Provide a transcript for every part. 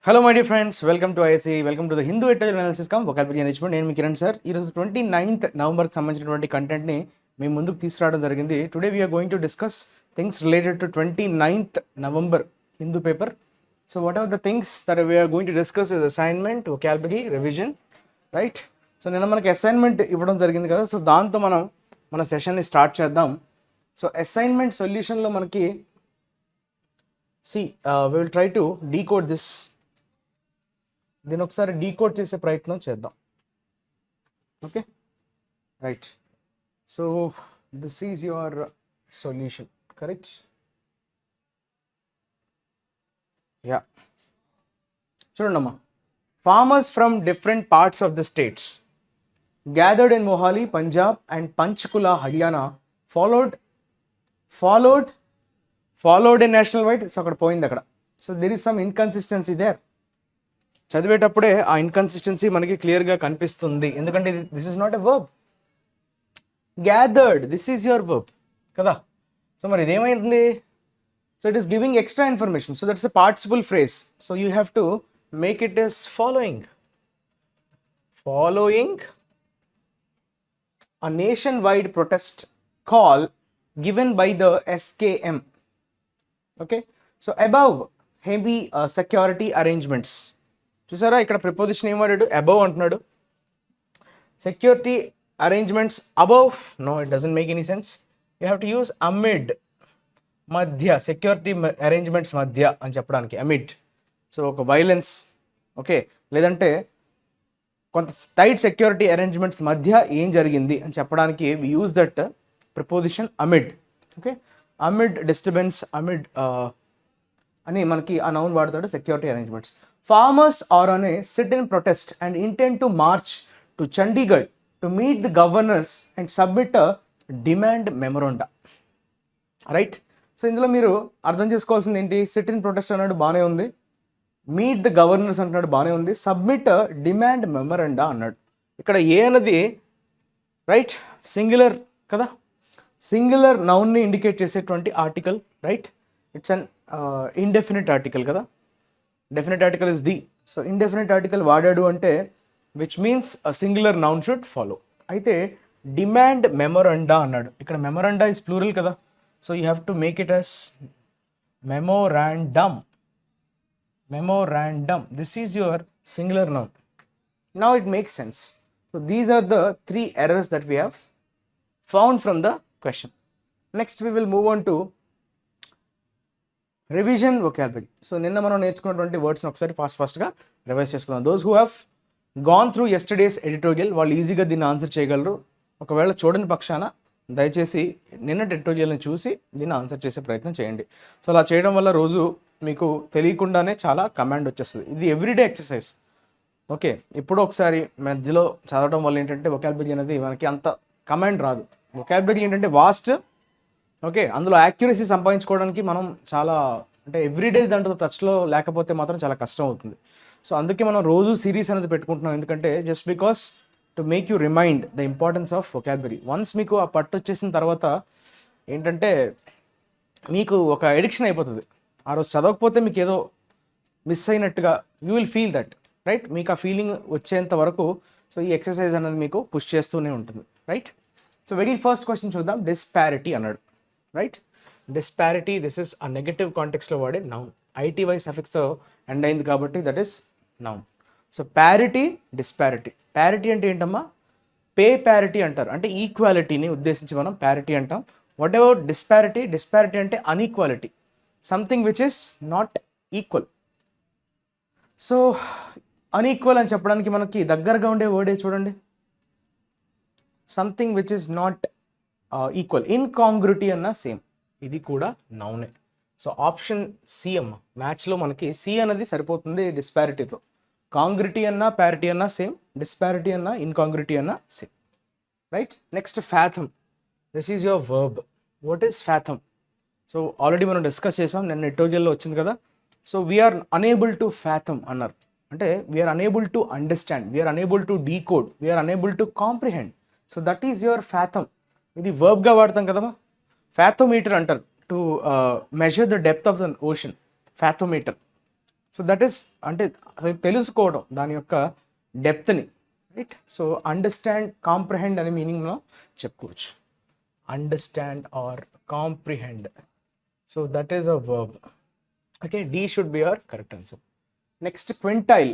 Hello my dear friends, welcome to IACE, welcome to the Hindu editorial analysis come vocabulary management. నేను మీ Kiran sir. ఈరోజు 29th నవంబర్కి సంబంధించినటువంటి కంటెంట్ని మేము ముందుకు తీసుకురావడం జరిగింది. Today we're going to discuss things related to 29th November Hindu paper. So what are the things that we're going to discuss is assignment, vocabulary, revision, right? So నిన్న మనకి అసైన్మెంట్ ఇవ్వడం జరిగింది కదా, సో దాంతో మనం మన సెషన్ని స్టార్ట్ చేద్దాం. సో అసైన్మెంట్ సొల్యూషన్లో మనకి we will try to decode this. దీని ఒకసారి డీకోడ్ చేసే ప్రయత్నం చేద్దాం. Okay, right. So this is your solution, correct? Yeah, చూడండి అమ్మా. Farmers from different parts of the states gathered in Mohali, Punjab and Panchkula, Haryana followed a national wide. So అక్కడ పోయింది అక్కడ. So there is some inconsistency there. చదివేటప్పుడే ఆ inconsistency మనకి క్లియర్గా కనిపిస్తుంది, ఎందుకంటే this is not a verb. Gathered, this is your verb కదా. సో మరి ఇదేమైంది? So it is giving extra information. So that's a participle phrase. So you have to make it as following a nationwide protest call given by the SKM. Okay, so above heavy security arrangements. చూసారా, ఇక్కడ preposition ఏం వాడాడు? Above అంటున్నాడు. Security arrangements above, no, it doesn't make any sense. You have to use amid, మధ్య, security arrangements మధ్య అని చెప్పడానికి amid. So ఒక వైలెన్స్, ఓకే, లేదంటే కొంత టైట్ సెక్యూరిటీ అరేంజ్మెంట్స్ మధ్య ఏం జరిగింది అని చెప్పడానికి we use that preposition amid. Okay, amid disturbance, amid అని మనకి ఆ నౌన్ వాడతాడు, security arrangements. Farmers are on a sit in protest and intent to march to Chandigarh to meet the governors and submit demand memoranda, right? So ఇందులో మీరు అర్థం చేసుకోవాల్సింది ఏంటి? SIT in protest అన్నాడు, బాగానే ఉంది. మీట్ ద గవర్నర్స్ అంటున్నాడు, బాగానే ఉంది. సబ్మిట్ డిమాండ్ మెమోరాండా అన్నాడు. ఇక్కడ ఏ అన్నది రైట్ సింగులర్ కదా, సింగులర్ నౌన్ని ఇండికేట్ చేసేటువంటి article, right? It's an indefinite article కదా. Definite article is the. So indefinite article వాడాడు అంటే which means singular noun should follow. అయితే డిమాండ్ మెమోరాండా అన్నాడు. ఇక్కడ మెమోరాండా ఇస్ ప్లూరల్ కదా, so you have to make it as memorandum. This is your singular noun. Now it makes sense. So these are the three errors that we have found from the question. Next we will move on to revision vocabulary. So నిన్న మనం నేర్చుకున్నటువంటి వర్డ్స్ని ఒకసారి ఫాస్ట్గా revise చేసుకుందాం. Those who have gone through yesterday's editorial వాళ్ళు ఈజీగా దీన్ని answer చేయగలరు. ఒకవేళ చూడని పక్షాన దయచేసి నిన్నటి ఎడిటోరియల్ని చూసి దీన్ని ఆన్సర్ చేసే ప్రయత్నం చేయండి. సో అలా చేయడం వల్ల రోజు మీకు తెలియకుండానే చాలా కమాండ్ వచ్చేస్తుంది. ఇది ఎవ్రీడే ఎక్సర్సైజ్. ఓకే, ఇప్పుడు ఒకసారి మధ్యలో చదవడం వల్ల ఏంటంటే వొకాబులరీ అనేది మనకి అంత కమాండ్ రాదు. వొకాబులరీ ఏంటంటే వాస్ట్, ఓకే, అందులో యాక్యురసీ సంపాదించుకోవడానికి మనం చాలా అంటే ఎవ్రీడే దాంట్లో టచ్లో లేకపోతే మాత్రం చాలా కష్టం అవుతుంది. సో అందుకే మనం రోజు సిరీస్ అనేది పెట్టుకుంటున్నాం, ఎందుకంటే just because to make you remind the importance of vocabulary. Once మీకు ఆ పట్టు వచ్చేసిన తర్వాత ఏంటంటే మీకు ఒక ఎడిక్షన్ అయిపోతుంది. ఆ రోజు చదవకపోతే మీకు ఏదో మిస్ అయినట్టుగా you will feel that, right? మీకు ఆ ఫీలింగ్ వచ్చేంత వరకు సో ఈ ఎక్సర్సైజ్ అనేది మీకు పుష్ చేస్తూనే ఉంటుంది, right? So very first question చూద్దాం. డిస్పారిటీ అన్నాడు, రైట్? డిస్పారిటీ, దిస్ ఇస్ ఆ నెగటివ్ కాంటెక్స్లో వాడే నౌన్. ఐటీవై సఫిక్స్తో ఎండ్ అయింది కాబట్టి that is noun. So parity, disparity. Parity అంటే ఏంటమ్మా? పే ప్యారిటీ అంటారు, అంటే ఈక్వాలిటీని ఉద్దేశించి మనం ప్యారిటీ అంటాం. వాట్ ఎవర్ డిస్పారిటీ, డిస్పారిటీ అంటే inequality, something which is not equal. So unequal అని చెప్పడానికి మనకి దగ్గరగా ఉండే వర్డే చూడండి, something which is not equal. Incongruity అన్న సేమ్, ఇది కూడా నౌనే. సో ఆప్షన్ సి అమ్మ, మ్యాచ్లో మనకి సి అనేది సరిపోతుంది డిస్పారిటీతో. కాంగ్రిటీ అన్నా ప్యారిటీ అన్నా సేమ్, డిస్పారిటీ అన్నా ఇన్కాంగ్రిటీ అన్నా same, right? Next fathom, this is your verb. What is fathom? So already మనం డిస్కస్ చేసాం, నిన్న ఎడిటోరియల్లో వచ్చింది కదా. So we're unable to fathom అన్నారు, అంటే we're unable to understand, we're unable to decode, we're unable to comprehend. So that is your fathom. ఇది వర్బ్గా వాడతాం కదమ్మా. ఫ్యాథోమీటర్ అంటారు, to measure the depth of the ocean, fathometer. So that is అంటే అసలు తెలుసుకోవడం దాని యొక్క డెప్త్ని, రైట్. సో అండర్స్టాండ్, కాంప్రిహెండ్ అనే మీనింగ్ మనం చెప్పుకోవచ్చు. Understand or comprehend. So that is a verb. Okay, D should be our correct answer. Next quintile.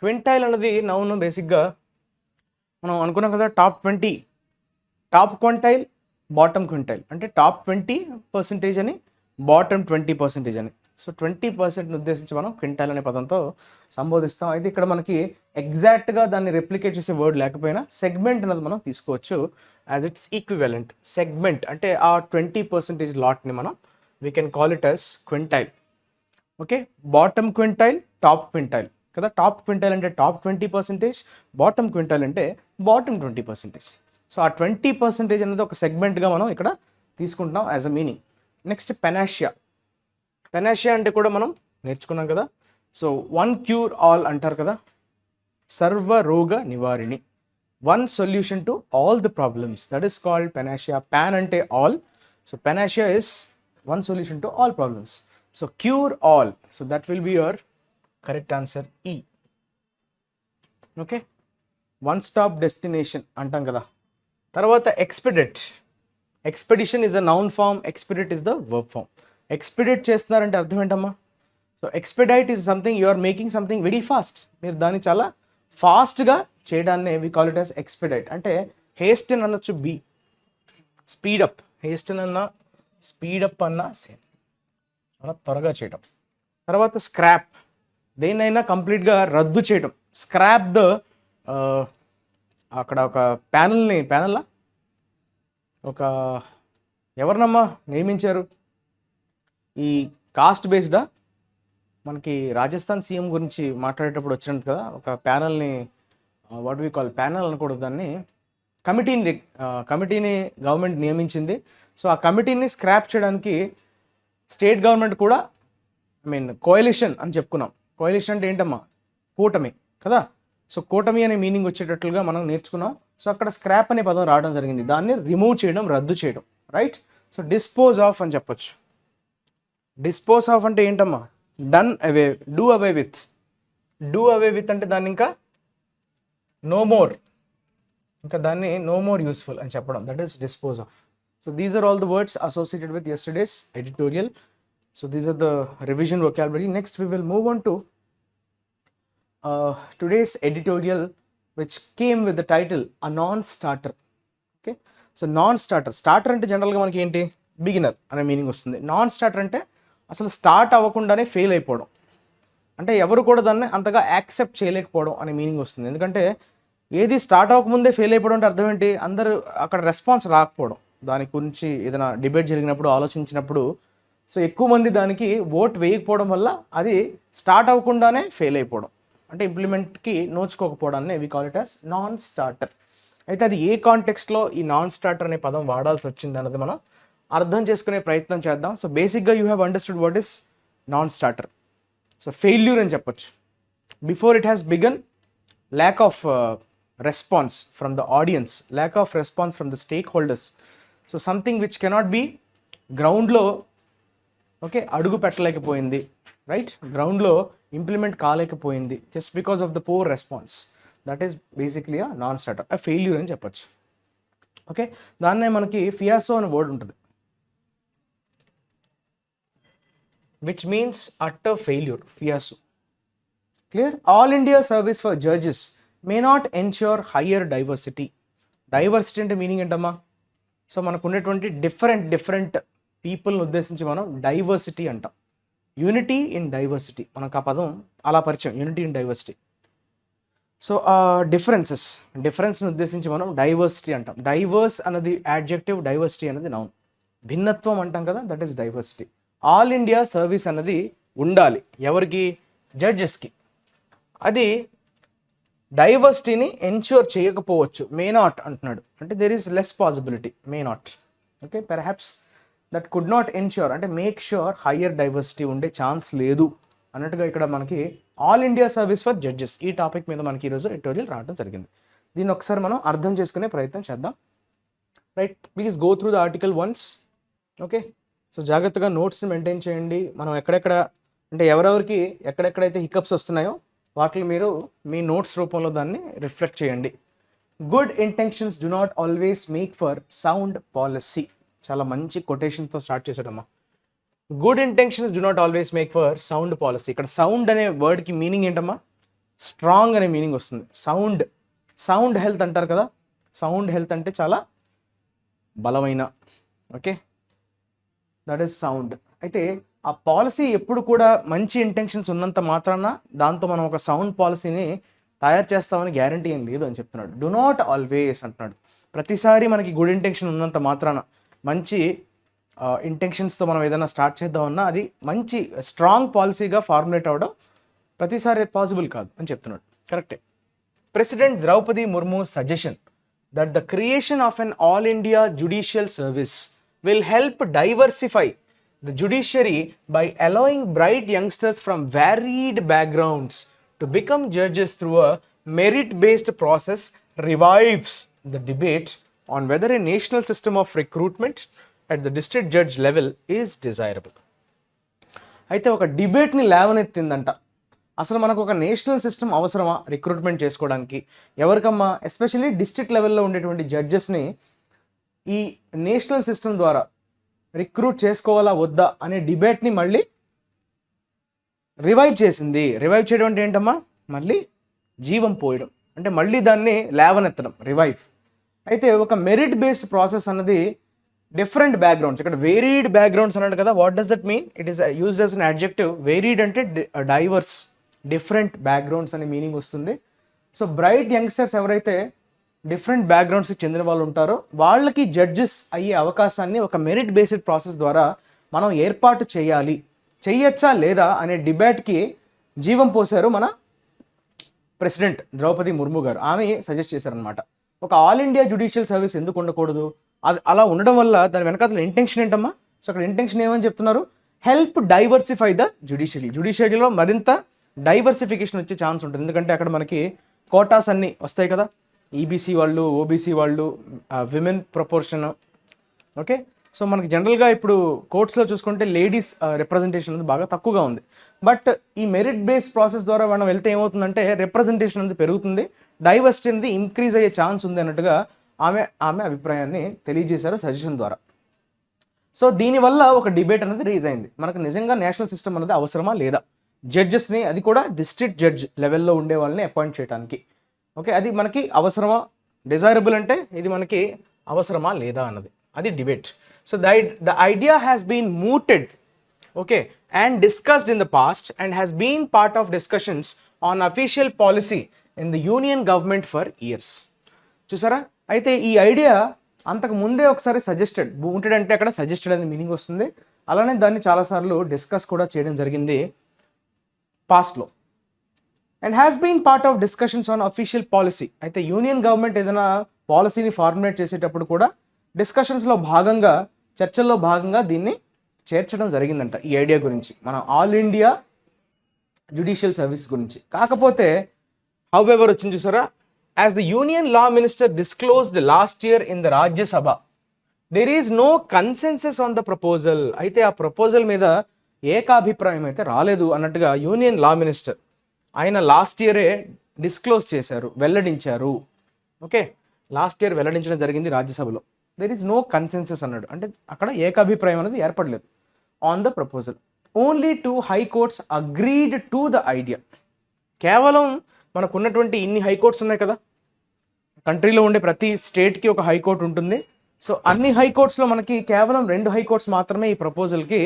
Quintile అనేది noun. బేసిక్గా మనం అనుకున్నాం కదా, top 20, top quintile, bottom quintile. అంటే టాప్ 20% అని, బాటమ్ 20% అని. సో 20%ని ఉద్దేశించి మనం క్వింటైల్ అనే పదంతో సంబోధిస్తాం. అయితే ఇక్కడ మనకి ఎగ్జాక్ట్గా దాన్ని రెప్లికేట్ చేసే వర్డ్ లేకపోయినా సెగ్మెంట్ అనేది మనం తీసుకోవచ్చు యాజ్ ఇట్స్ ఈక్వివలెంట్. సెగ్మెంట్ అంటే ఆ 20% లాట్ని మనం we can call it as quintile. Okay, bottom quintile, top quintile కదా. టాప్ క్వింటైల్ అంటే టాప్ 20%, బాటమ్ క్వింటైల్ అంటే బాటమ్ 20%. సో ఆ 20% అనేది ఒక సెగ్మెంట్గా మనం ఇక్కడ తీసుకుంటున్నాం as a meaning. Next panacea. Panacea అంటే కూడా మనం నేర్చుకున్నాం కదా. సో వన్ క్యూర్ ఆల్ అంటారు కదా, సర్వరోగ నివారిణి. One solution to all the problems, that is called panacea. Pan అంటే all, so panacea is one solution to all problems. So cure all, so that will be your correct answer, E. Okay, one stop destination అంటాం కదా. తర్వాత expedite. Expedition is a noun form, expedite is the verb form. Expedite చేస్తున్నారంటే అర్థం ఏంటమ్మా? So expedite is something you are making something very fast. మీరు దాన్ని చాలా ఫాస్ట్గా చేయడాన్ని we call it as expedite. అంటే హేస్టన్ అనొచ్చు, బి స్పీడప్. హేస్టన్ అన్నా, స్పీడప్ అన్నా సేమ్, అలా త్వరగా చేయడం. తర్వాత స్క్రాప్, దేన్నైనా కంప్లీట్గా రద్దు చేయడం. స్క్రాప్ ద, అక్కడ ఒక ప్యానల్లా ఒక ఎవరినమ్మా నియమించారు ఈ కాస్ట్ బేస్డా? మనకి రాజస్థాన్ సీఎం గురించి మాట్లాడేటప్పుడు వచ్చినట్టు కదా, ఒక ప్యానల్ని, వాట్ వి కాల్ ప్యానల్ అనకూడదు దాన్ని, కమిటీని గవర్నమెంట్ నియమించింది. సో ఆ కమిటీని స్క్రాప్ చేయడానికి స్టేట్ గవర్నమెంట్ కూడా, ఐ మీన్ కోయలిషన్ అని చెప్పుకున్నాం. కోయలిషన్ అంటే ఏంటమ్మా? కూటమి కదా. సో కూటమి అనే మీనింగ్ వచ్చేటట్లుగా మనం నేర్చుకున్నాం. సో అక్కడ స్క్రాప్ అనే పదం రావడం జరిగింది, దాన్ని రిమూవ్ చేయడం, రద్దు చేయడం, రైట్. సో డిస్పోజ్ ఆఫ్ అని చెప్పొచ్చు. డిస్పోజ్ ఆఫ్ అంటే ఏంటమ్మా? Done away, do away with. Do away with అంటే దాన్ని ఇంకా నో మోర్, ఇంకా దాన్ని నో మోర్ యూస్ఫుల్ అని చెప్పడం, that is dispose of. So these are all the words associated with yesterday's editorial. So these are the revision vocabulary. Next we will move on to today's editorial, which came with the title a non-starter. Okay, so non-starter. Starter అంటే జనరల్గా మనకి ఏంటి? Beginner అనే meaning వస్తుంది. Non starter అంటే అసలు start అవ్వకుండానే fail అయిపోవడం, అంటే ఎవరు కూడా దాన్ని అంతగా యాక్సెప్ట్ చేయలేకపోవడం అనే మీనింగ్ వస్తుంది. ఎందుకంటే ఏది స్టార్ట్ అవ్వకముందే ఫెయిల్ అయిపోవడం అంటే అర్థం ఏంటి? అందరూ అక్కడ రెస్పాన్స్ రాకపోవడం, దాని గురించి ఏదైనా డిబేట్ జరిగినప్పుడు, ఆలోచించినప్పుడు, సో ఎక్కువ మంది దానికి ఓట్ వేయకపోవడం వల్ల అది స్టార్ట్ అవ్వకుండానే ఫెయిల్ అయిపోవడం, అంటే ఇంప్లిమెంట్కి నోచుకోకపోవడాన్ని we call it as non starter. అయితే అది ఏ కాంటెక్స్ట్లో ఈ నాన్ స్టార్టర్ అనే పదం వాడాల్సి వచ్చింది అన్నది మనం అర్థం చేసుకునే ప్రయత్నం చేద్దాం. So basically you have understood what is non starter. So failure అని చెప్పొచ్చు. Before it has begun, lack of response from the audience, lack of response from the stakeholders. So something which cannot be గ్రౌండ్లో, okay, అడుగు పెట్టలేకపోయింది, right, గ్రౌండ్లో implement కాలేకపోయింది, just because of the poor response. That is basically a non starter, a failure అని చెప్పొచ్చు. Okay, దాన్నే మనకి ఫియాసో అనే వర్డ్ ఉంటుంది, which means utter failure, fiasco. Clear? All India service for judges may not ensure higher diversity. Diversity అంటే meaning ఏంటమ్మా? So మనకు ఉన్నటువంటి డిఫరెంట్ పీపుల్ని ఉద్దేశించి మనం డైవర్సిటీ అంటాం. యూనిటీ ఇన్ డైవర్సిటీ, మనకు ఆ పదం అలా పరిచయం, యూనిటీ ఇన్ డైవర్సిటీ. సో డిఫరెన్స్ని ఉద్దేశించి మనం డైవర్సిటీ అంటాం. డైవర్స్ అన్నది యాడ్జెక్టివ్, డైవర్సిటీ అనేది నౌన్. భిన్నత్వం అంటాం కదా, that is diversity. All India service అన్నది ఉండాలి ఎవరికి? జడ్జెస్కి. అది డైవర్సిటీని ఎన్ష్యూర్ చేయకపోవచ్చు, మే నాట్ అంటున్నాడు, అంటే there is less possibility, may not. Okay, perhaps that could not ensure అంటే మేక్ ష్యూర్ హయ్యర్ డైవర్సిటీ ఉండే ఛాన్స్ లేదు అన్నట్టుగా ఇక్కడ మనకి all India service for judges ఈ టాపిక్ మీద మనకి ఈరోజు ఎడిటోరియల్ రావడం జరిగింది. దీన్ని ఒకసారి మనం అర్థం చేసుకునే ప్రయత్నం చేద్దాం. Right, please go through the article once. Okay, so జాగ్రత్తగా నోట్స్ని మెయింటైన్ చేయండి. మనం ఎక్కడెక్కడ అంటే ఎవరెవరికి ఎక్కడెక్కడైతే హికప్స్ వస్తున్నాయో వాటిని మీరు మీ నోట్స్ రూపంలో దాన్ని రిఫ్లెక్ట్ చేయండి. Good intentions do not always make for sound policy. చాలా మంచి కొటేషన్తో స్టార్ట్ చేశాడమ్మా. Good intentions do not always make for sound policy. ఇక్కడ సౌండ్ అనే వర్డ్కి మీనింగ్ ఏంటమ్మా? స్ట్రాంగ్ అనే మీనింగ్ వస్తుంది. సౌండ్ హెల్త్ అంటారు కదా, సౌండ్ హెల్త్ అంటే చాలా బలమైన, ఓకే, దట్ ఈస్ సౌండ్. అయితే ఆ పాలసీ ఎప్పుడు కూడా మంచి ఇంటెన్షన్స్ ఉన్నంత మాత్రాన దాంతో మనం ఒక సౌండ్ పాలసీని తయారు చేస్తామని గ్యారంటీ ఏం లేదు అని చెప్తున్నాడు. డు నాట్ ఆల్వేస్ అంటున్నాడు. ప్రతిసారి మనకి గుడ్ ఇంటెన్షన్ ఉన్నంత మాత్రాన, మంచి ఇంటెన్షన్స్తో మనం ఏదైనా స్టార్ట్ చేద్దామన్నా అది మంచి స్ట్రాంగ్ పాలసీగా ఫార్ములేట్ అవ్వడం ప్రతిసారి పాసిబుల్ కాదు అని చెప్తున్నాడు. కరెక్టే. President Draupadi Murmu suggestion that the creation of an all India judicial service will help diversify the judiciary by allowing bright youngsters from varied backgrounds to become judges through a merit-based process revives the debate on whether a national system of recruitment at the district judge level is desirable. అయితే ఒక డిబేట్ని లేవనెత్తిందంట. అసలు మనకు ఒక national system అవసరమా recruitment చేసుకోవడానికి? ఎవరికమ్మా? Especially district లెవెల్లో ఉండేటువంటి జడ్జెస్ని ఈ నేషనల్ సిస్టమ్ ద్వారా రిక్రూట్ చేసుకోవాలా వద్దా అనే డిబేట్ని మళ్ళీ రివైవ్ చేసింది. రివైవ్ చేయడం అంటే ఏంటమ్మా? మళ్ళీ జీవం పోయడం, అంటే మళ్ళీ దాన్ని లేవనెత్తడం, రివైవ్. అయితే ఒక మెరిట్ బేస్డ్ ప్రాసెస్ అన్నది డిఫరెంట్ బ్యాక్గ్రౌండ్స్, ఇక్కడ వేరీడ్ బ్యాక్గ్రౌండ్స్ అన్నాడు కదా, what does that mean? It is used as an adjective. Varied అంటే డైవర్స్, డిఫరెంట్ బ్యాక్గ్రౌండ్స్ అనే మీనింగ్ వస్తుంది. సో బ్రైట్ యంగ్స్టర్స్ ఎవరైతే డిఫరెంట్ బ్యాక్గ్రౌండ్స్కి చెందిన వాళ్ళు ఉంటారో వాళ్ళకి జడ్జెస్ అయ్యే అవకాశాన్ని ఒక మెరిట్ బేస్డ్ ప్రాసెస్ ద్వారా మనం ఏర్పాటు చేయాలి, చెయ్యొచ్చా లేదా అనే డిబేట్కి జీవం పోశారు మన ప్రెసిడెంట్ ద్రౌపది ముర్ము గారు. ఆమె సజెస్ట్ చేశారనమాట. ఒక ఆల్ ఇండియా జ్యుడిషియల్ సర్వీస్ ఎందుకు ఉండకూడదు? అది అలా ఉండడం వల్ల దాని వెనకాల ఇంటెన్షన్ ఏంటమ్మా? సో అక్కడ ఇంటెన్షన్ ఏమని చెప్తున్నారు? హెల్ప్ డైవర్సిఫై ద జ్యుడిషియరీలో మరింత డైవర్సిఫికేషన్ వచ్చే ఛాన్స్ ఉంటుంది. ఎందుకంటే అక్కడ మనకి కోటాస్ అన్నీ వస్తాయి కదా, ఈబీసీ వాళ్ళు, ఓబీసీ వాళ్ళు, విమెన్ ప్రపోర్షన్, ఓకే. సో మనకి జనరల్గా ఇప్పుడు కోర్ట్స్లో చూసుకుంటే లేడీస్ రిప్రజెంటేషన్ అనేది బాగా తక్కువగా ఉంది. బట్ ఈ మెరిట్ బేస్డ్ ప్రాసెస్ ద్వారా మనం వెళ్తే ఏమవుతుందంటే రిప్రజెంటేషన్ అనేది పెరుగుతుంది, డైవర్సిటీ అనేది ఇంక్రీజ్ అయ్యే ఛాన్స్ ఉంది అన్నట్టుగా ఆమె అభిప్రాయాన్ని తెలియజేశారు సజెషన్ ద్వారా. సో దీనివల్ల ఒక డిబేట్ అనేది రేజ్ అయింది. మనకు నిజంగా నేషనల్ సిస్టమ్ అనేది అవసరమా లేదా? జడ్జెస్ని, అది కూడా డిస్ట్రిక్ట్ జడ్జ్ లెవెల్లో ఉండే వాళ్ళని అపాయింట్ చేయడానికి, ఓకే, అది మనకి అవసరమా? డిజైరబుల్ అంటే ఇది మనకి అవసరమా లేదా అన్నది, అది debate. So the idea has been mooted, okay, and discussed in the past and has been part of discussions on official policy in the union government for years. చూసారా? అయితే ఈ ఐడియా అంతకు ముందే ఒకసారి mooted అంటే అక్కడ సజెస్టెడ్ అనే meaning వస్తుంది. అలానే దాన్ని చాలాసార్లు డిస్కస్ కూడా చేయడం జరిగింది పాస్ట్లో. And has been part of discussions on official policy. అయితే యూనియన్ గవర్నమెంట్ ఏదైనా పాలసీని ఫార్ములేట్ చేసేటప్పుడు కూడా డిస్కషన్స్లో భాగంగా, చర్చల్లో భాగంగా దీన్ని చేర్చడం జరిగిందంట, ఈ ఐడియా గురించి, మన ఆల్ ఇండియా జ్యుడిషియల్ సర్వీస్ గురించి. కాకపోతే హౌఎవర్ వచ్చింది చూసారా, as the union law minister disclosed last year in the Rajya Sabha, there is no consensus on the proposal. అయితే ఆ ప్రపోజల్ మీద ఏకాభిప్రాయం అయితే రాలేదు అన్నట్టుగా యూనియన్ లా మినిస్టర్ ఆయన లాస్ట్ ఇయరే డిస్క్లోజ్ చేశారు, వెల్లడించారు, ఓకే. లాస్ట్ ఇయర్ వెల్లడించడం జరిగింది రాజ్యసభలో. దెర్ ఈజ్ నో కన్సెన్సస్ అన్నాడు, అంటే అక్కడ ఏకాభిప్రాయం అనేది ఏర్పడలేదు on the proposal. Only 2 high courts agreed to the idea. కేవలం మనకున్నటువంటి ఇన్ని హైకోర్ట్స్ ఉన్నాయి కదా, కంట్రీలో ఉండే ప్రతి స్టేట్కి ఒక హైకోర్టు ఉంటుంది. సో అన్ని హైకోర్ట్స్లో మనకి కేవలం 2 హైకోర్ట్స్ మాత్రమే ఈ ప్రపోజల్కి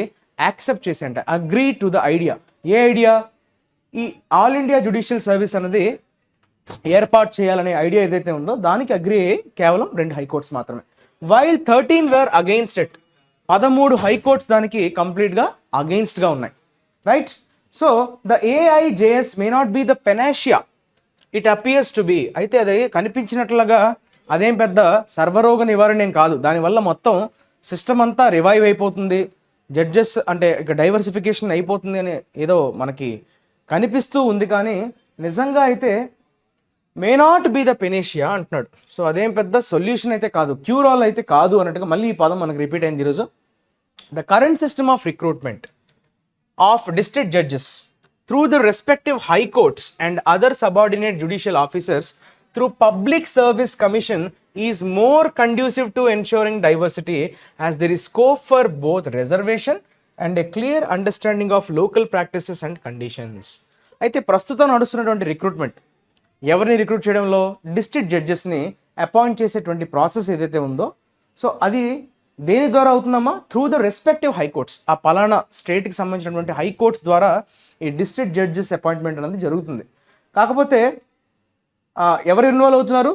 యాక్సెప్ట్ చేసేంట, అగ్రీ టు ద ఐడియా. ఏ ఐడియా? ఈ ఆల్ ఇండియా జ్యుడిషియల్ సర్వీస్ అనేది ఏర్పాటు చేయాలనే ఐడియా ఏదైతే ఉందో దానికి అగ్రీ అయ్యి కేవలం 2 హైకోర్ట్స్ మాత్రమే. While 13 were against it. 13 high courts దానికి కంప్లీట్గా అగెయిన్స్ట్గా ఉన్నాయి, right. So the AIJS may not be the panacea it appears to be. అయితే అది కనిపించినట్లుగా అదేం పెద్ద సర్వరోగ నివారణ ఏం కాదు. దానివల్ల మొత్తం సిస్టమ్ అంతా రివైవ్ అయిపోతుంది, జడ్జెస్ అంటే ఇక డైవర్సిఫికేషన్ అయిపోతుంది అని ఏదో మనకి కనిపిస్తూ ఉంది, కానీ నిజంగా అయితే మే నాట్ బి ద పెనేషియా అంటున్నాడు. సో అదేం పెద్ద సొల్యూషన్ అయితే కాదు, క్యూర్ ఆల్ అయితే కాదు అన్నట్టుగా మళ్ళీ ఈ పదం మనకు రిపీట్ అయింది ఈరోజు. The current system of recruitment of district judges through the respective high courts and other subordinate judicial officers through public service commission is more conducive to ensuring diversity, as there is scope for both reservation and a clear understanding of local practices and conditions. అయితే ప్రస్తుతం నడుస్తున్నటువంటి recruitment ఎవరిని recruit చేయడంలో district జడ్జెస్ని appoint చేసేటువంటి process ఏదైతే ఉందో, so అది దేని ద్వారా అవుతుందమ్మా? Through the respective high courts. ఆ పలానా స్టేట్కి సంబంధించినటువంటి హైకోర్ట్స్ ద్వారా ఈ డిస్ట్రిక్ట్ జడ్జెస్ అపాయింట్మెంట్ అనేది జరుగుతుంది. కాకపోతే ఎవరు ఇన్వాల్వ్ అవుతున్నారు?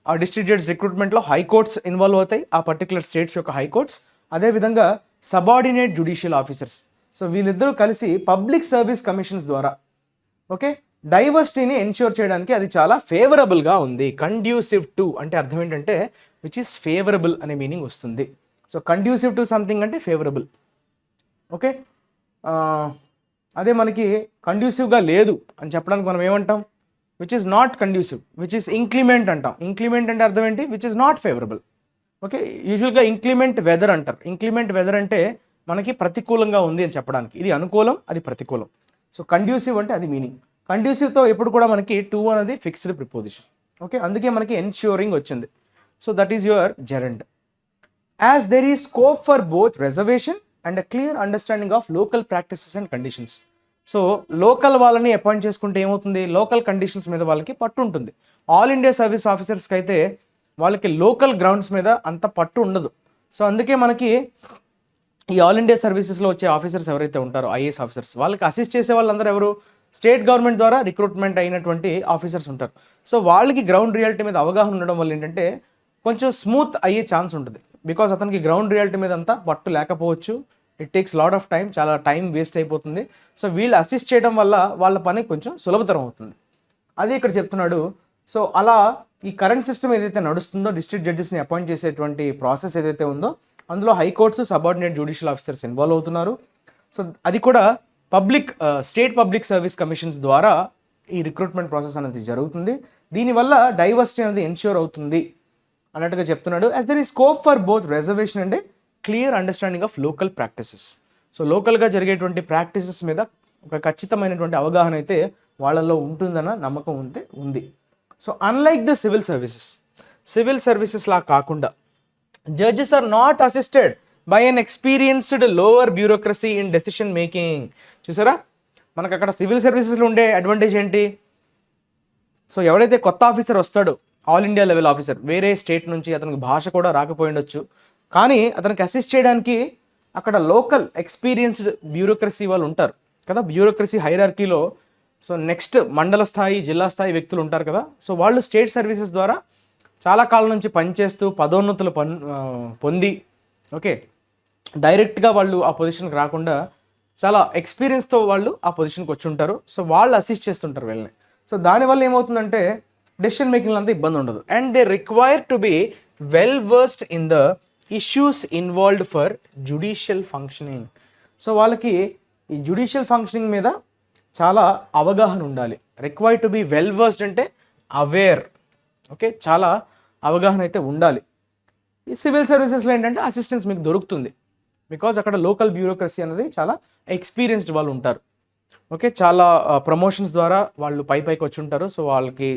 ఆ డిస్ట్రిక్ట్ జడ్జ్ రిక్రూట్మెంట్లో హైకోర్ట్స్ ఇన్వాల్వ్ అవుతాయి, ఆ పర్టికులర్ స్టేట్స్ యొక్క హైకోర్ట్స్, అదేవిధంగా సబార్డినేట్ జ్యుడిషియల్ ఆఫీసర్స్. సో వీళ్ళిద్దరూ కలిసి పబ్లిక్ సర్వీస్ కమిషన్స్ ద్వారా ఓకే డైవర్సిటీని ఎన్ష్యూర్ చేయడానికి అది చాలా ఫేవరబుల్గా ఉంది. కండ్యూసివ్ టు అంటే అర్థం ఏంటంటే విచ్ ఈస్ ఫేవరబుల్ అనే మీనింగ్ వస్తుంది. సో కండ్యూసివ్ టు సంథింగ్ అంటే ఫేవరబుల్. ఓకే, అదే మనకి కండ్యూసివ్గా లేదు అని చెప్పడానికి మనం ఏమంటాం? Which is not conducive, which is inclement అంటాం. ఇంక్లిమెంట్ అంటే అర్థం ఏంటి? Which is not favourable. Okay, యూజువల్గా ఇంక్లిమెంట్ వెదర్ అంటారు. ఇంక్లిమెంట్ వెదర్ అంటే మనకి ప్రతికూలంగా ఉంది అని చెప్పడానికి. ఇది అనుకూలం, అది ప్రతికూలం. సో కండ్యూసివ్ అంటే అది మీనింగ్. కండ్యూసివ్తో ఎప్పుడు కూడా మనకి టు అనేది ఫిక్స్డ్ ప్రిపోజిషన్. ఓకే, అందుకే మనకి ఎన్ష్యూరింగ్ వచ్చింది. So that is your జెరెండ్. As there is scope for both reservation and a clear understanding of local practices and conditions. So local వాళ్ళని అపాయింట్ చేసుకుంటే ఏమవుతుంది? లోకల్ కండిషన్స్ మీద వాళ్ళకి పట్టు ఉంటుంది. ఆల్ ఇండియా సర్వీస్ ఆఫీసర్స్కి అయితే వాళ్ళకి లోకల్ గ్రౌండ్స్ మీద అంత పట్టు ఉండదు. సో అందుకే మనకి ఈ ఆల్ ఇండియా సర్వీసెస్లో వచ్చే ఆఫీసర్స్ ఎవరైతే ఉంటారో ఐఏఎస్ ఆఫీసర్స్, వాళ్ళకి అసిస్ట్ చేసే వాళ్ళందరూ ఎవరు? స్టేట్ గవర్నమెంట్ ద్వారా రిక్రూట్మెంట్ అయినటువంటి ఆఫీసర్స్ ఉంటారు. సో వాళ్ళకి గ్రౌండ్ రియాలిటీ మీద అవగాహన ఉండడం వల్ల ఏంటంటే కొంచెం స్మూత్ అయ్యే ఛాన్స్ ఉంటుంది. బికాజ్ అతనికి గ్రౌండ్ రియాలిటీ మీద అంతా పట్టు లేకపోవచ్చు. It takes lot of time, చాలా టైం వేస్ట్ అయిపోతుంది. సో వీళ్ళు అసిస్ట్ చేయడం వల్ల వాళ్ళ పని కొంచెం సులభతరం అవుతుంది. అదే ఇక్కడ చెప్తున్నాడు. సో అలా ఈ కరెంట్ సిస్టమ్ ఏదైతే నడుస్తుందో, డిస్ట్రిక్ట్ జడ్జెస్ని అపాయింట్ చేసేటువంటి ప్రాసెస్ ఏదైతే ఉందో, అందులో high courts, subordinate judicial officers involve అవుతున్నారు. సో అది కూడా స్టేట్ పబ్లిక్ సర్వీస్ కమిషన్స్ ద్వారా ఈ రిక్రూట్మెంట్ ప్రాసెస్ అనేది జరుగుతుంది. దీనివల్ల డైవర్సిటీ అనేది ఎన్ష్యూర్ అవుతుంది అన్నట్టుగా చెప్తున్నాడు. యాజ్ దర్ ఈ scope for both reservation and clear understanding of local practices. So లోకల్గా జరిగేటువంటి ప్రాక్టీసెస్ మీద ఒక ఖచ్చితమైనటువంటి అవగాహన అయితే వాళ్ళల్లో ఉంటుందన్న నమ్మకం ఉంది. So unlike the civil services లా కాకుండా judges are not assisted by an experienced lower bureaucracy in decision making. చూసారా, మనకు అక్కడ సివిల్ సర్వీసెస్లో ఉండే అడ్వాంటేజ్ ఏంటి? సో ఎవడైతే కొత్త ఆఫీసర్ వస్తాడో, ఆల్ ఇండియా లెవెల్ ఆఫీసర్, వేరే స్టేట్ నుంచి అతనికి భాష కూడా రాకపోయి ఉండొచ్చు, కానీ అతనికి అసిస్ట్ చేయడానికి అక్కడ లోకల్ ఎక్స్పీరియన్స్డ్ బ్యూరోక్రసీ వాళ్ళు ఉంటారు కదా. బ్యూరోక్రసీ హైరార్కీలో సో నెక్స్ట్ మండల స్థాయి, జిల్లా స్థాయి వ్యక్తులు ఉంటారు కదా. సో వాళ్ళు స్టేట్ సర్వీసెస్ ద్వారా చాలా కాలం నుంచి పనిచేస్తూ పదోన్నతులు పొంది ఓకే డైరెక్ట్గా వాళ్ళు ఆ పొజిషన్కి రాకుండా చాలా ఎక్స్పీరియన్స్తో వాళ్ళు ఆ పొజిషన్కి వచ్చి ఉంటారు. సో వాళ్ళు అసిస్ట్ చేస్తుంటారు వీళ్ళని. సో దానివల్ల ఏమవుతుందంటే డెసిషన్ మేకింగ్లో అంతా ఇబ్బంది ఉండదు. And they require to be well versed in the issues involved for judicial functioning. So వాళ్ళకి ఈ జ్యుడిషియల్ ఫంక్షనింగ్ మీద చాలా అవగాహన ఉండాలి. Require to be well versed అంటే అవేర్. ఓకే, చాలా అవగాహన అయితే ఉండాలి. ఈ సివిల్ సర్వీసెస్లో ఏంటంటే అసిస్టెన్స్ మీకు దొరుకుతుంది. బికాజ్ అక్కడ లోకల్ బ్యూరోక్రసీ అనేది చాలా ఎక్స్పీరియన్స్డ్ వాళ్ళు ఉంటారు. ఓకే, చాలా ప్రమోషన్స్ ద్వారా వాళ్ళు పైకి వచ్చి ఉంటారు. సో వాళ్ళకి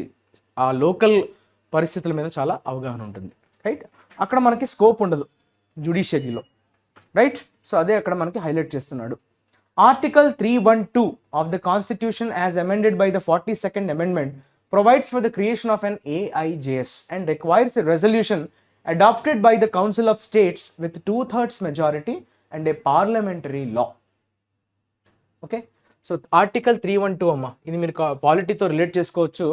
ఆ లోకల్ పరిస్థితుల మీద చాలా అవగాహన ఉంటుంది. రైట్, అక్కడ మనకి స్కోప్ ఉండదు జ్యుడిషియరీలో. రైట్, సో అదే అక్కడ మనకి హైలైట్ చేస్తున్నాడు. Article 312 of the Constitution as amended by the 42nd Amendment provides for the creation of an AIJS and requires a resolution adopted by the Council of States with 2/3 majority and a parliamentary law. Okay, so Article 312 అమ్మా, ఇది మీరు పాలిటీతో relate చేసుకోవచ్చు.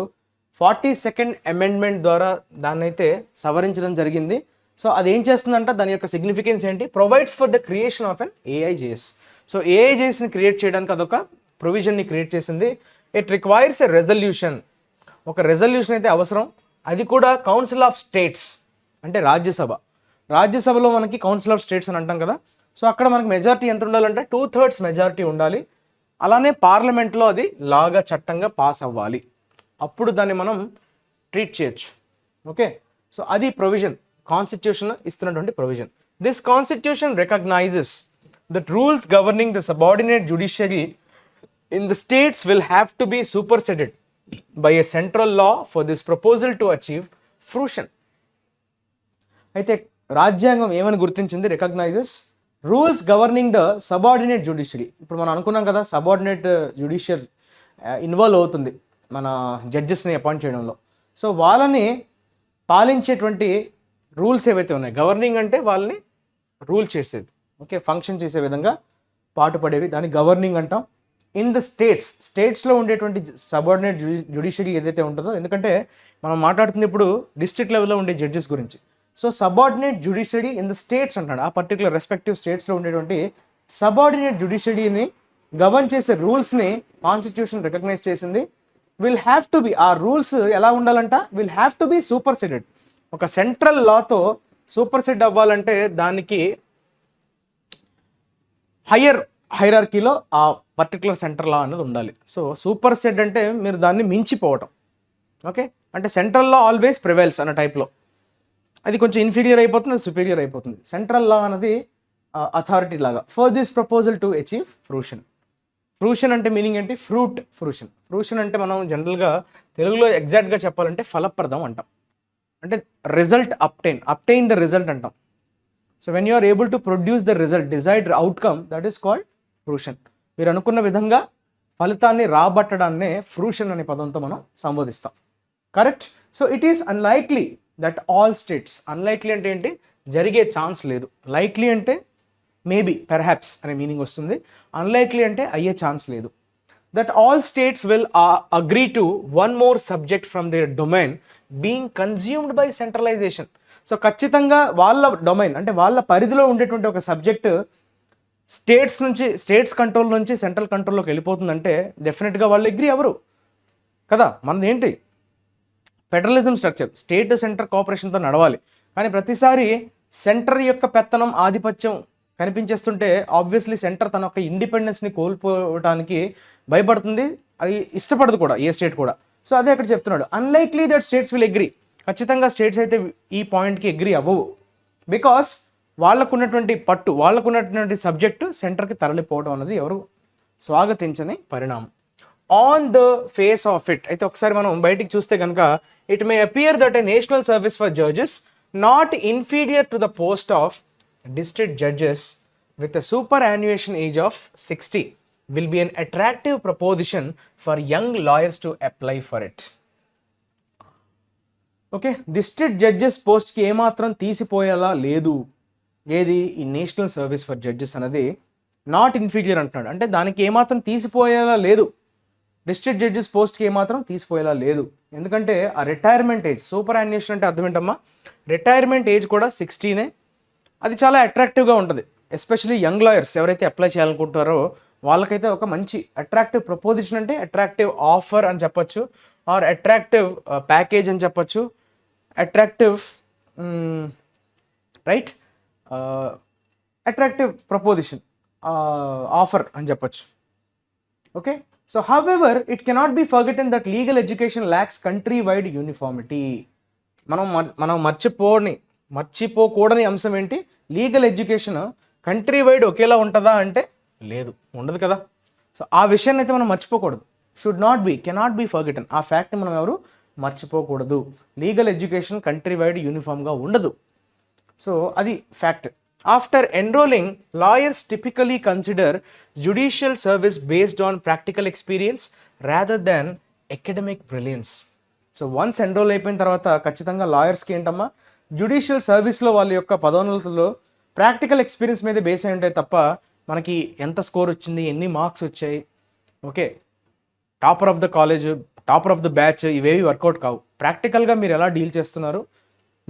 42nd Amendment ద్వారా దాన్ని అయితే సవరించడం జరిగింది. So అదేం చేస్తుందంట, దాని యొక్క సిగ్నిఫికెన్స్ ఏంటి? Provides for the creation of an AIJS. సో ఏఐజేస్ని క్రియేట్ చేయడానికి అదొక ప్రొవిజన్ని క్రియేట్ చేసింది. It requires a resolution. ఒక రెజల్యూషన్ అయితే అవసరం. అది కూడా కౌన్సిల్ ఆఫ్ స్టేట్స్ అంటే రాజ్యసభలో మనకి కౌన్సిల్ ఆఫ్ స్టేట్స్ అని అంటాం కదా. సో అక్కడ మనకి మెజారిటీ ఎంత ఉండాలంటే 2/3 మెజారిటీ ఉండాలి. అలానే పార్లమెంట్లో అది లాగా చట్టంగా పాస్ అవ్వాలి. అప్పుడు దాన్ని మనం ట్రీట్ చేయొచ్చు. ఓకే, సో అది ప్రొవిజన్, కాన్స్టిట్యూషన్ ఇస్తున్నటువంటి provision. This constitution recognises that rules governing the subordinate judiciary in the states will have to be superseded by a central law for this proposal to achieve fruition. అయితే రాజ్యాంగం ఏమని గుర్తించింది? Recognises rules governing the subordinate judiciary. ఇప్పుడు మనం అనుకున్నాం కదా, subordinate జ్యుడిషియర్ involve అవుతుంది మన జడ్జెస్ని అపాయింట్ చేయడంలో. సో వాళ్ళని పాలించేటువంటి రూల్స్ ఏవైతే ఉన్నాయి, గవర్నింగ్ అంటే వాళ్ళని రూల్ చేసేది, ఓకే, ఫంక్షన్ చేసే విధంగా పాటుపడేవి, దాన్ని గవర్నింగ్ అంటాం. ఇన్ ద స్టేట్స్లో ఉండేటువంటి సబార్డినేట్ జ్యుడిషియరీ ఏదైతే ఉంటుందో, ఎందుకంటే మనం మాట్లాడుతుంది ఇప్పుడు డిస్ట్రిక్ట్ లెవెల్లో ఉండే జడ్జెస్ గురించి. So subordinate judiciary in the states అంటాడు, ఆ పర్టికులర్ రెస్పెక్టివ్ స్టేట్స్లో ఉండేటువంటి సబార్డినేట్ జ్యుడిషియరీని గవర్న్ చేసే రూల్స్ని కాన్స్టిట్యూషన్ రికగ్నైజ్ చేసింది. విల్ హ్యావ్ టు బి, ఆ రూల్స్ ఎలా ఉండాలంట, విల్ హ్యావ్ టు బి సూపర్సెడెడ్. ఒక సెంట్రల్ లాతో సూపర్సెడ్ అవ్వాలంటే దానికి హైరార్కీలో ఆ పర్టికులర్ సెంట్రల్ లా అనేది ఉండాలి. సో సూపర్సెడ్ అంటే మీరు దాన్ని మించిపోవటం, ఓకే, అంటే సెంట్రల్ లా ఆల్వేస్ ప్రివైల్స్ అన్న టైప్లో. అది కొంచెం ఇన్ఫీరియర్ అయిపోతుంది, అది సుపీరియర్ అయిపోతుంది. సెంట్రల్ లా అనేది అథారిటీ లాగా. For this proposal to achieve fruition. Fruition అంటే మీనింగ్ ఏంటి? ఫ్రూషన్. ఫ్రూషన్ అంటే మనం జనరల్గా తెలుగులో ఎగ్జాక్ట్గా చెప్పాలంటే ఫలప్రదం అంటాం, అంటే రిజల్ట్ అప్టైన్ ద రిజల్ట్ అంటాం. So when you are able to produce the result, desired outcome, that is called fruition. మీరు అనుకున్న విధంగా ఫలితాన్ని రాబట్టడాన్నే ఫ్రూషన్ అనే పదంతో మనం సంబోధిస్తాం. Correct. So it is unlikely that all states. Unlikely అంటే ఏంటి? జరిగే ఛాన్స్ లేదు. లైక్లీ అంటే మేబీ, పెర్హాప్స్ అనే మీనింగ్ వస్తుంది. అన్లైక్లీ అంటే అయ్యే ఛాన్స్ లేదు. That all states will agree to one more subject from their domain being consumed by centralisation. So ఖచ్చితంగా వాళ్ళ డొమైన్ అంటే వాళ్ళ పరిధిలో ఉండేటువంటి ఒక సబ్జెక్ట్ స్టేట్స్ కంట్రోల్ నుంచి సెంట్రల్ కంట్రోల్లోకి వెళ్ళిపోతుందంటే డెఫినెట్గా వాళ్ళు అగ్రీ అవ్వరు కదా. మనది ఏంటి? ఫెడరలిజం స్ట్రక్చర్, స్టేట్ సెంటర్ కోఆపరేషన్తో నడవాలి. కానీ ప్రతిసారి సెంటర్ యొక్క పెత్తనం, ఆధిపత్యం కనిపించేస్తుంటే ఆబ్వియస్లీ సెంటర్ తన యొక్క ఇండిపెండెన్స్ని కోల్పోవడానికి భయపడుతుంది, అది ఇష్టపడదు కూడా ఏ స్టేట్ కూడా. సో అదే అక్కడ చెప్తున్నాడు, unlikely that states will agree. ఖచ్చితంగా స్టేట్స్ అయితే ఈ పాయింట్కి అగ్రీ అవ్వవు, బికాస్ వాళ్ళకున్నటువంటి పట్టు, వాళ్ళకున్నటువంటి సబ్జెక్టు సెంటర్కి తరలిపోవడం అనేది ఎవరు స్వాగతించని పరిణామం. On the face of it అయితే ఒకసారి మనం బయటికి చూస్తే కనుక, it may appear that a national service for judges not inferior to the post of district judges with a superannuation age of 60 will be an attractive proposition for young lawyers to apply for it. Okay, district judges పోస్ట్కి ఏమాత్రం తీసిపోయేలా లేదు. ఏది? ఈ national service for judges అనేది not inferior అంటున్నాడు, అంటే దానికి ఏమాత్రం తీసిపోయేలా లేదు. డిస్ట్రిక్ట్ జడ్జెస్ పోస్ట్కి ఏమాత్రం తీసిపోయేలా లేదు. ఎందుకంటే ఆ రిటైర్మెంట్ ఏజ్, సూపర్ యాన్యుయేషన్ అంటే అర్థం ఏంటమ్మా? రిటైర్మెంట్ ఏజ్ కూడా 60నే. అది చాలా అట్రాక్టివ్గా ఉంటుంది, ఎస్పెషలీ యంగ్ లాయర్స్ ఎవరైతే అప్లై చేయాలనుకుంటారో వాళ్ళకైతే ఒక మంచి అట్రాక్టివ్ ప్రపోజిషన్, అంటే అట్రాక్టివ్ ఆఫర్ అని చెప్పొచ్చు, ఆర్ అట్రాక్టివ్ ప్యాకేజ్ అని చెప్పొచ్చు, attractive right attractive proposition offer అని చెప్పొచ్చు. Okay, so however it cannot be forgotten that legal education lacks country wide uniformity. మనం మర్చిపోకూడని అంశం ఏంటి? లీగల్ ఎడ్యుకేషన్ కంట్రీ వైడ్ ఒకేలా ఉంటుందా అంటే లేదు, ఉండదు కదా. సో ఆ విషయాన్ని అయితే మనం మర్చిపోకూడదు. Cannot be forgotten. ఆ ఫ్యాక్ట్ని మనం ఎవరు మర్చిపోకూడదు. లీగల్ ఎడ్యుకేషన్ కంట్రీ వైడ్ యూనిఫామ్గా ఉండదు. సో అది fact. After enrolling, lawyers typically consider judicial service based on practical experience rather than academic brilliance. So once enrol అయిపోయిన తర్వాత ఖచ్చితంగా లాయర్స్కి ఏంటమ్మా, జ్యుడిషియల్ సర్వీస్లో వాళ్ళ యొక్క పదోన్నతుల్లో ప్రాక్టికల్ ఎక్స్పీరియన్స్ మీద బేస్ అయి ఉంటాయి తప్ప మనకి ఎంత స్కోర్ వచ్చింది, ఎన్ని మార్క్స్ వచ్చాయి, okay, topper of the college, topper of the batch, ఇవేవి వర్కౌట్ కావు. ప్రాక్టికల్గా మీరు ఎలా డీల్ చేస్తున్నారు,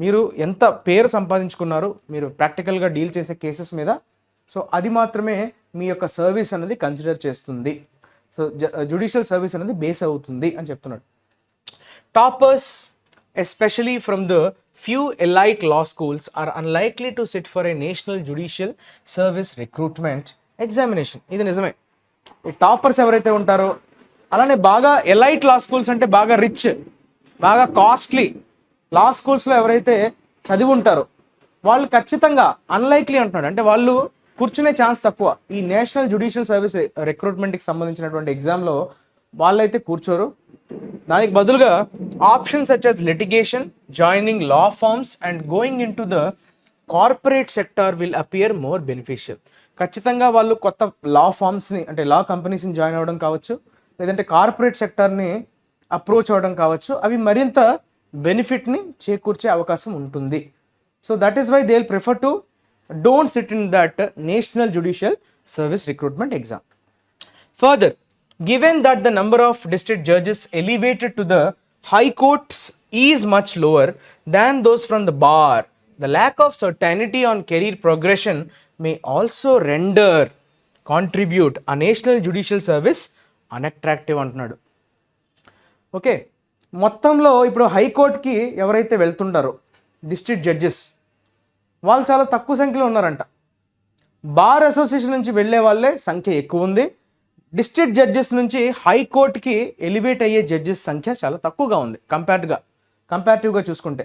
మీరు ఎంత పేరు సంపాదించుకున్నారు మీరు ప్రాక్టికల్గా డీల్ చేసే కేసెస్ మీద, సో అది మాత్రమే మీ యొక్క సర్వీస్ అనేది కన్సిడర్ చేస్తుంది. సో జ్యుడిషియల్ సర్వీస్ అనేది బేస్ అవుతుంది అని చెప్తున్నాడు. Toppers especially from the few elite law schools are unlikely to sit for a national judicial service recruitment examination. ఇది నిజమే. ఈ టాపర్స్ ఎవరైతే ఉంటారో, అలానే బాగా ఎలైట్ లా స్కూల్స్ అంటే బాగా రిచ్, బాగా కాస్ట్లీ లా స్కూల్స్లో ఎవరైతే చదివి ఉంటారో వాళ్ళు ఖచ్చితంగా అన్లైక్లీ అంటున్నాడు, అంటే వాళ్ళు కూర్చునే ఛాన్స్ తక్కువ. ఈ నేషనల్ జ్యుడిషియల్ సర్వీస్ రిక్రూట్మెంట్కి సంబంధించినటువంటి ఎగ్జామ్లో వాళ్ళైతే కూర్చోరు. దానికి బదులుగా options such as litigation, joining law firms and going into the corporate sector will appear more beneficial. ఖచ్చితంగా వాళ్ళు కొత్త లా ఫార్మ్స్ని అంటే లా కంపెనీస్ని జాయిన్ అవ్వడం కావచ్చు, లేదంటే కార్పొరేట్ సెక్టార్ని అప్రోచ్ అవ్వడం కావచ్చు, అవి మరింత బెనిఫిట్ని చేకూర్చే అవకాశం ఉంటుంది. So that is why they will prefer to don't sit in that national judicial service recruitment exam. Further, given that the number of district judges elevated to the high courts is much lower than those from the bar, the lack of certainty on career progression may also contribute a national judicial service unattractive అంటున్నాడు. Okay, మొత్తంలో ఇప్పుడు హైకోర్టుకి ఎవరైతే వెళ్తుంటారో district judges వాళ్ళు చాలా తక్కువ సంఖ్యలో ఉన్నారంట. బార్ అసోసియేషన్ నుంచి వెళ్ళే వాళ్ళే సంఖ్య ఎక్కువ ఉంది. డిస్ట్రిక్ట్ జడ్జెస్ నుంచి హైకోర్టుకి ఎలివేట్ అయ్యే జడ్జెస్ సంఖ్య చాలా తక్కువగా ఉంది కంపారిటివ్గా చూసుకుంటే.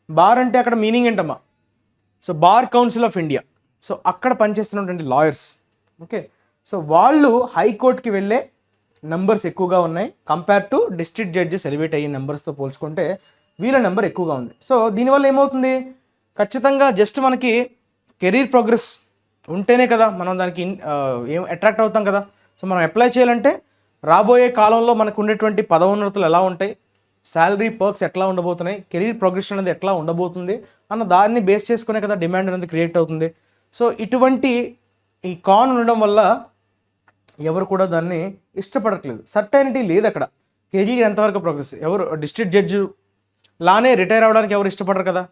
బార్ అంటే అక్కడ మీనింగ్ ఏంటమ్మా? So bar council of India, so అక్కడ పనిచేస్తున్నటువంటి లాయర్స్. ఓకే, సో వాళ్ళు హైకోర్టుకి వెళ్ళే నెంబర్స్ ఎక్కువగా ఉన్నాయి compare to district judges elevate అయ్యే నెంబర్స్తో పోల్చుకుంటే వీళ్ళ నెంబర్ ఎక్కువగా ఉంది. సో దీనివల్ల ఏమవుతుంది? ఖచ్చితంగా జస్ట్ మనకి కెరీర్ ప్రోగ్రెస్ ఉంటేనే కదా మనం దానికి ఏం అట్రాక్ట్ అవుతాం కదా. సో మనం అప్లై చేయాలంటే రాబోయే కాలంలో మనకు ఉండేటువంటి పదోన్నతులు ఎలా ఉంటాయి, శాలరీ పర్క్స్ ఎట్లా ఉండబోతున్నాయి, కెరీర్ ప్రోగ్రెషన్ అనేది ఎట్లా ఉండబోతుంది అన్న దాన్ని బేస్ చేసుకునే కదా డిమాండ్ అనేది క్రియేట్ అవుతుంది. సో ఇటువంటి ఈ కాన్ ఉండడం వల్ల ఎవరు కూడా దాన్ని ఇష్టపడట్లేదు. సర్టైనిటీ లేదు అక్కడ. కెరీర్ ఎంతవరకు ప్రోగ్రెస్, ఎవరు డిస్ట్రిక్ట్ జడ్జి లానే రిటైర్ అవ్వడానికి ఎవరు ఇష్టపడరు కదా.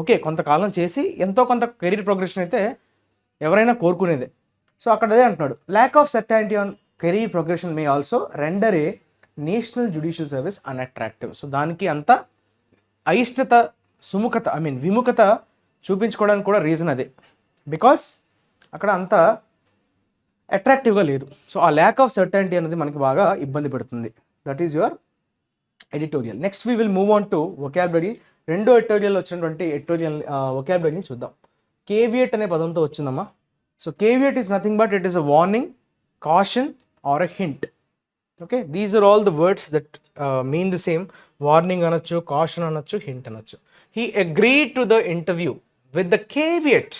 ఓకే, కొంతకాలం చేసి ఎంతో కొంత కెరీర్ ప్రోగ్రెషన్ అయితే ఎవరైనా కోరుకునేదే. సో అక్కడ అదే అంటున్నాడు, lack of certainty on career progression may also render A national judicial service unattractive. So దానికి అంత అయిష్టత, సుముఖత విముఖత చూపించుకోవడానికి కూడా రీజన్ అదే, బికాస్ అక్కడ అంత అట్రాక్టివ్గా లేదు. సో ఆ ల్యాక్ ఆఫ్ సర్టైనిటీ అనేది మనకి బాగా ఇబ్బంది పెడుతుంది. That is your editorial. Next we will move on to vocabulary. రెండో ఎడిటోరియల్ వచ్చినటువంటి ఎడిటోరియల్ వొకాబులరీని చూద్దాం. కేవియట్ అనే పదంతో వచ్చిందమ్మా. So caveat is nothing but it is a warning, caution or a hint. Okay, these are all the words that mean the same. Warning anachu, caution anachu, hint anachu. He agreed to the interview with the caveat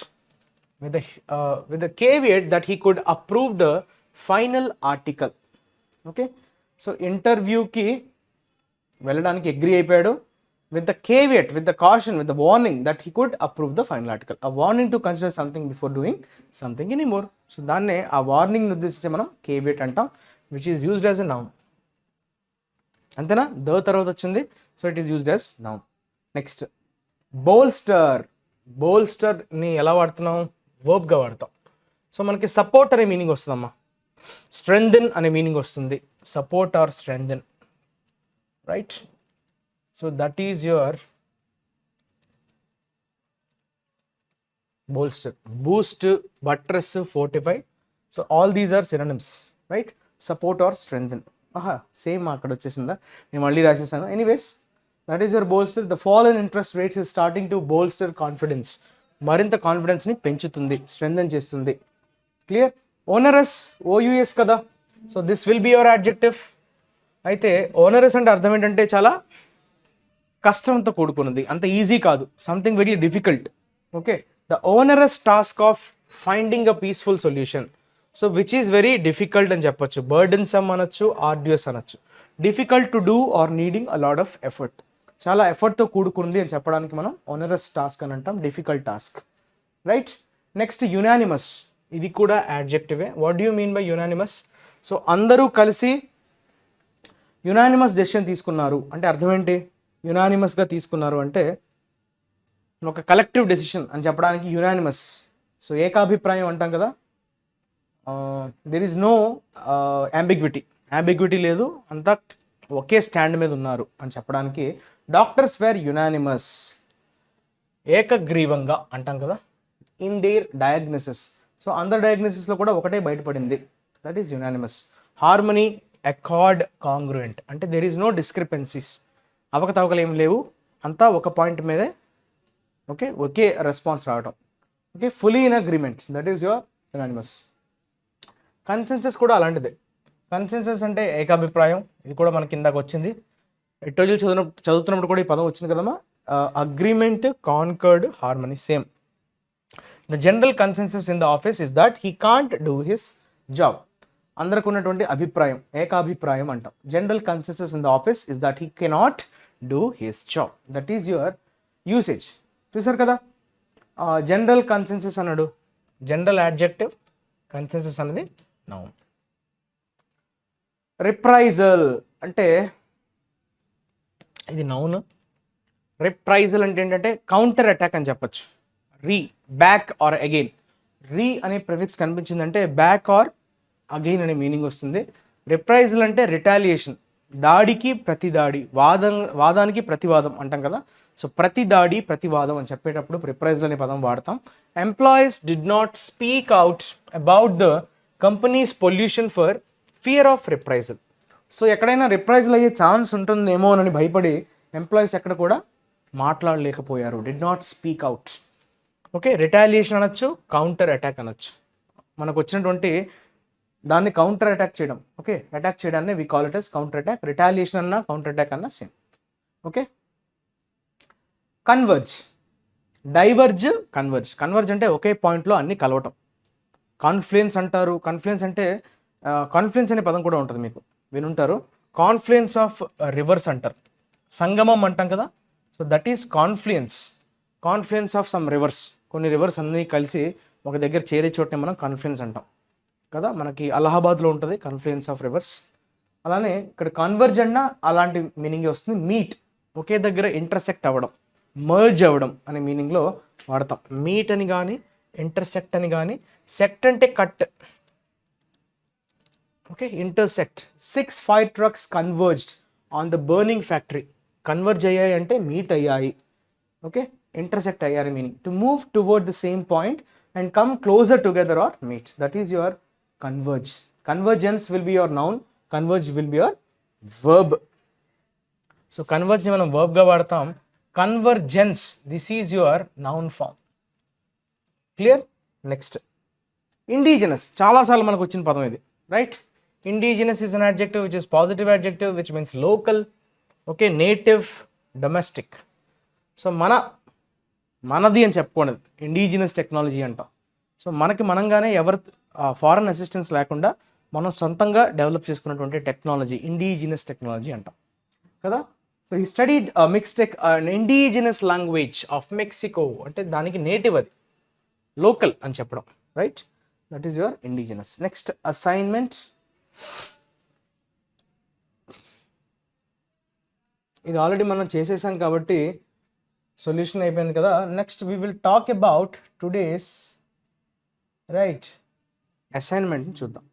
that he could approve the final article. Okay, so interview ki వెళ్ళడానికి agree అయిపోయాడు with the caveat, with the caution, with the warning that he could approve the final article. A warning to consider something before doing something anymore. So దాన్నే ఆ warning ఉద్దేశించి మనం caveat అంటాం, which is used as a noun. అంతేనా? The తర్వాత వచ్చింది, so it is used as noun. Next బోల్స్టర్ని ఎలా వాడుతున్నాం? వర్బ్గా వాడతాం. సో మనకి సపోర్ట్ అనే మీనింగ్ వస్తుందమ్మా, స్ట్రెంగ్థెన్ అనే మీనింగ్ వస్తుంది, support or strengthen, right? So that is your bolster, boost, buttress, fortify. So all these are synonyms, right? Support or strengthen. Same అక్కడ వచ్చేసిందా, నేను మళ్ళీ రాసేసాను. Anyways, that is your bolster. The fall in interest rates is starting to bolster confidence. మరింత కాన్ఫిడెన్స్ని పెంచుతుంది, strengthen చేస్తుంది. Clear? Onerous, O U S కదా. So this will be your adjective. అయితే ఓనరస్ అంటే అర్థం ఏంటంటే చాలా కష్టంతో కూడుకున్నది, అంత ఈజీ కాదు, something very difficult. Okay, the onerous task of finding a peaceful solution. So which is very difficult అని చెప్పొచ్చు, బర్డెన్సమ్ అనొచ్చు, ఆర్డ్యూస్ అనొచ్చు. Difficult to do or needing a lot of effort, చాలా ఎఫర్ట్తో కూడుకుంది అని చెప్పడానికి మనం ఓనరస్ టాస్క్ అని అంటాం, difficult task, right? Next unanimous, ఇది కూడా యాడ్జెక్టివే. What do you mean by unanimous? So అందరూ కలిసి యునానిమస్ డెసిషన్ తీసుకున్నారు అంటే అర్థం ఏంటి? యునానిమస్గా తీసుకున్నారు అంటే ఒక కలెక్టివ్ డెసిషన్ అని చెప్పడానికి యునానిమస్. సో ఏకాభిప్రాయం అంటాం కదా, దెర్ ఈజ్ నో అంబిగ్విటీ లేదు, అంతా ఒకే స్టాండ్ మీద ఉన్నారు అని చెప్పడానికి డాక్టర్స్ వేర్ యునానిమస్, ఏకగ్రీవంగా అంటాం కదా, ఇన్ దేర్ డయాగ్నోసిస్. సో అందర్ డయాగ్నోసిస్లో కూడా ఒకటే బయటపడింది, that is unanimous. Harmony, accord, congruent అంటే దెర్ ఈజ్ నో డిస్క్రిపెన్సీస్, అవకతవకలు ఏం లేవు, అంతా ఒక పాయింట్ మీదే ఓకే ఒకే రెస్పాన్స్ రావడం. Okay, fully in agreement, that is your unanimous. Consensus కూడా అలాంటిదే. కన్సెన్సస్ అంటే ఏకాభిప్రాయం. ఇది కూడా మనకి ఇందాక వచ్చింది. ఎడిటోరియల్ చదువుతున్నప్పుడు కూడా ఈ పదం వచ్చింది కదమ్మా. Agreement, conquered, harmony same. The general consensus in the office is that he can't do his job. అందరికి ఉన్నటువంటి అభిప్రాయం ఏకాభిప్రాయం అంటాం. General consensus in the office is that he cannot do his job. That is your usage. చూసారు కదా, general consensus అన్నాడు general adjective, consensus అనేది noun. రిప్రైజల్ అంటే ఇది నౌన్. రిప్రైజల్ అంటే ఏంటంటే కౌంటర్ అటాక్ అని చెప్పచ్చు. రీ, బ్యాక్ ఆర్ అగైన్. రీ అనే ప్రిఫిక్స్ కనిపించిందంటే బ్యాక్ ఆర్ అగైన్ అనే మీనింగ్ వస్తుంది. రిప్రైజల్ అంటే రిటాలియేషన్, దాడికి ప్రతిదాడి, వాదానికి ప్రతివాదం అంటాం కదా. సో ప్రతి దాడి ప్రతివాదం అని చెప్పేటప్పుడు రిప్రైజల్ అనే పదం వాడతాం. Employees did not speak out about the company's pollution for fear of reprisal. So ఎక్కడైనా రిప్రైజల్ అయ్యే ఛాన్స్ ఉంటుందేమో అని భయపడి ఎంప్లాయీస్ ఎక్కడ కూడా మాట్లాడలేకపోయారు. Did not speak out. Okay, retaliation అనొచ్చు, కౌంటర్ అటాక్ అనొచ్చు. మనకు వచ్చినటువంటి దాన్ని కౌంటర్ అటాక్ చేయడం. ఓకే, అటాక్ చేయడాన్ని we call it as counter attack. Retaliation అన్న కౌంటర్ అటాక్ అన్న same. Okay, converge, diverge, converge. Converge అంటే ఒకే పాయింట్లో అన్ని కలవటం. కాన్ఫ్లుయెన్స్ అంటారు. కాన్ఫ్లుయెన్స్ అంటే కాన్ఫ్లుయెన్స్ అనే పదం కూడా ఉంటుంది, మీకు వినుంటారు. కాన్ఫ్లుయెన్స్ ఆఫ్ రివర్స్ అంటారు. సంగమం అంటాం కదా. So that is confluence. Confluence of some reverse. కొన్ని రివర్స్ అన్నీ కలిసి ఒక దగ్గర చేరే చోటనే మనం కాన్ఫ్లుయెన్స్ అంటాం కదా. మనకి అలహాబాద్లో ఉంటుంది కాన్ఫ్లుయెన్స్ ఆఫ్ రివర్స్. అలానే ఇక్కడ కన్వర్జ్ అన్న అలాంటి మీనింగ్ వస్తుంది. మీట్, ఒకే దగ్గర ఇంటర్సెక్ట్ అవ్వడం, మర్జ్ అవ్వడం అనే మీనింగ్లో వాడతాం. మీట్ అని కానీ, ఇంటర్సెక్ట్ అని కానీ. సెక్ట్ అంటే cut. Okay, intersect. 6 fire trucks converged on the burning factory. Converge అయ్యాయి అంటే మీట్ అయ్యాయి. ఓకే, ఇంటర్సెక్ట్ అయ్యారు meaning. To move toward the same point and come closer together or meet. That is your converge. Convergence will be your noun, converge will be your verb. So converge ని మనం verb గా వాడతాం. Convergence, this is your noun form. Clear? Next, indigenous. చాలాసార్లు మనకు వచ్చిన పదం ఇది, right? Indigenous is an adjective which is positive adjective which means local, okay, native, domestic. So మనది అని చెప్పుకోండి, ఇండిజినస్ టెక్నాలజీ అంటాం. సో మనకి మనంగానే ఎవరు ఫారెన్ అసిస్టెన్స్ లేకుండా మనం సొంతంగా డెవలప్ చేసుకున్నటువంటి టెక్నాలజీ ఇండిజినస్ టెక్నాలజీ అంటాం కదా. So he studied indigenous language of Mexico అంటే దానికి నేటివ్, అది లోకల్ అని చెప్పడం, right? That is your indigenous. Next, assignment. ఇది ఆల్రెడీ మనం చేసేసాం కాబట్టి సొల్యూషన్ అయిపోయింది కదా. Next we will talk about today's right assignment చూద్దాం.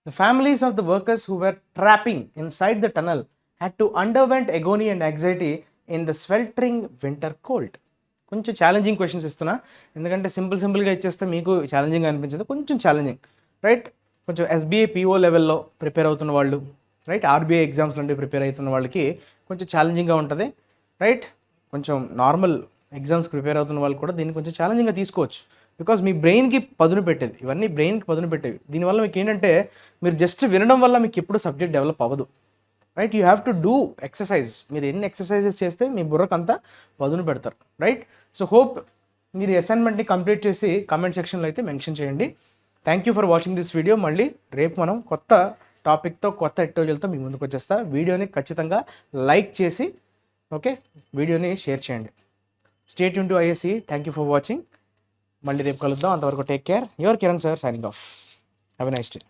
The families of the workers who were trapping inside the tunnel had to underwent agony and anxiety in the sweltering winter cold. కొంచెం challenging questions ఇస్తున్నా, ఎందుకంటే సింపుల్గా ఇచ్చేస్తే మీకు challenging అనిపించదు. కొంచెం challenging, right? కొంచెం SBI PO లెవెల్లో ప్రిపేర్ అవుతున్న వాళ్ళు, రైట్, RBI ఎగ్జామ్స్ నుండి ప్రిపేర్ అవుతున్న వాళ్ళకి కొంచెం ఛాలెంజింగ్గా ఉంటుంది, రైట్? కొంచెం నార్మల్ ఎగ్జామ్స్కి ప్రిపేర్ అవుతున్న వాళ్ళు కూడా దీన్ని కొంచెం ఛాలెంజింగ్గా తీసుకోవచ్చు. బికాజ్ మీ బ్రెయిన్కి పదును పెట్టేది, ఇవన్నీ బ్రెయిన్కి పదును పెట్టేవి. దీనివల్ల మీకు ఏంటంటే మీరు జస్ట్ వినడం వల్ల మీకు ఎప్పుడు సబ్జెక్ట్ డెవలప్ అవ్వదు, right? You have to do exercises. మీరు ఎన్ని ఎక్సర్సైజెస్ చేస్తే మీ బుర్రకు అంతా పదును పెడతారు, రైట్? సో హోప్ మీరు అసైన్మెంట్ని కంప్లీట్ చేసి కామెంట్ సెక్షన్లో అయితే మెన్షన్ చేయండి. Thank you for watching this video. మళ్ళీ రేపు మనం కొత్త టాపిక్తో, కొత్త ఎడిటోరియల్తో మీ ముందుకు వచ్చేస్తా. వీడియోని ఖచ్చితంగా లైక్ చేసి, ఓకే, వీడియోని షేర్ చేయండి. Stay tune to IACE. Thank you for watching. మళ్ళీ రేపు కలుద్దాం. అంతవరకు take care. Your Kiran sir signing off. Have a nice day.